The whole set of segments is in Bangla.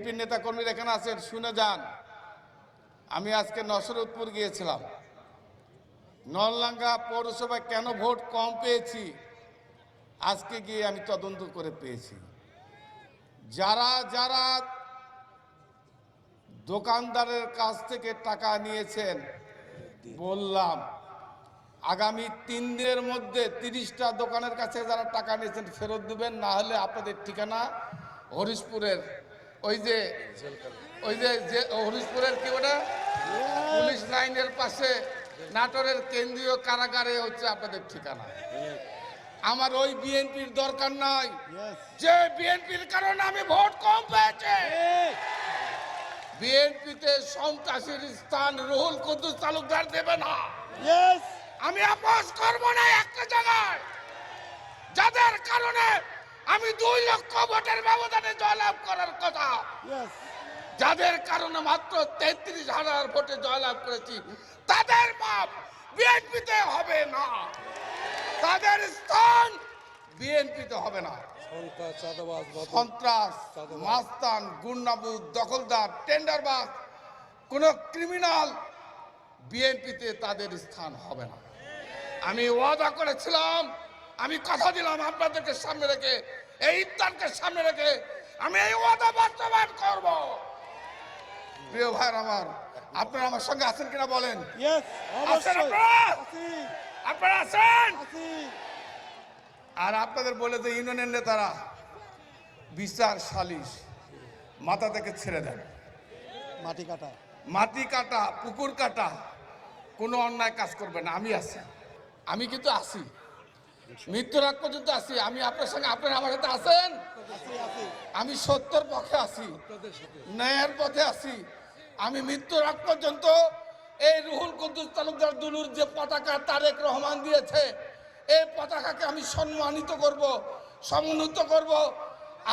বিএনপির নেতাকর্মীরা এখানে আছেন, শুনে যান। আমি আজকে নসরতপুর গিয়েছিলাম। নলডাঙ্গা পৌরসভায় কেন ভোট কম পেয়েছি আজকে গিয়ে আমি তদন্ত করে পেয়েছি। যারা যারা দোকানদারের কাছ থেকে টাকা নিয়েছেন, বললাম আগামী 3 দিনের মধ্যে 30টা দোকানের কাছে যারা টাকা নিয়েছেন ফেরত দিবেন, না হলে আপনাদের ঠিকানা হরিশপুরের ওই যে হরিশপুরের কি ওটা পুলিশ লাইনের পাশে নাটোরের কেন্দ্রীয় কারাগারে হচ্ছে আপনাদের ঠিকানা। আমার ওই বিএনপির দরকার নাই, যে বিএনপির কারণে আমি ভোট কম পেয়েছি। বিএনপিতে সন্ত্রাসীর স্থান রুহুল কুদ্দুস তালুকদার দেবে না। আমি আপোষ করবো না একটা জায়গায়, যাদের কারণে আমি 2 লক্ষ ভোটের ব্যবধানে জয়লাভ করার কথা, যাদের কারণে মাত্র 33,000 ভোটে জয়লাভ করেছি, তাদের মাপ বিএনপিতে হবে না, তাদের স্থান বিএনপিতে হবে না। সন্ত্রাস, মাস্তান, গুন্ডাবুদ, দখলদার, টেন্ডারবাজ, কোন ক্রিমিনাল বিএনপিতে তাদের স্থান হবে না। আমি ওয়াদা করেছিলাম, আমি কথা দিলাম আপনাদেরকে সামনে রেখে, এই ইফতারকে সামনে রেখে আমি এই ওয়াদা বাস্তবায়ন করব। প্রিয় ভাইরা আমার, আপনারা আমার সঙ্গে আছেন কিনা বলেন? আছেন আপনারা আছেন? আর আপনাদের বলে যে ইউনিয়নের নেতারা বিচার সালিশ মাথা থেকে ছেড়ে দেন। মাটি কাটা, পুকুর কাটা, কোনো অন্যায় কাজ করবে না। আমি আছি, আমি কিন্তু আছি, মৃত্যুর আগ পর্যন্ত আছি। আমি আপনার সঙ্গে, আপনারা আমার সাথে আছেন। আমি সত্যের পক্ষে আছি, ন্যায়ের পথে আছি। আমি মৃত্যুর আগ পর্যন্ত এই রুহুল কুদ্দুস তালুকদার দুলুর যে পতাকা তারেক রহমান দিয়েছে, এই পতাকাকে আমি সম্মানিত করব, সমুন্নত করব।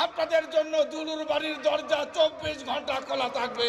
আপনাদের জন্য দুলুর বাড়ির দরজা 24 ঘন্টা খোলা থাকবে।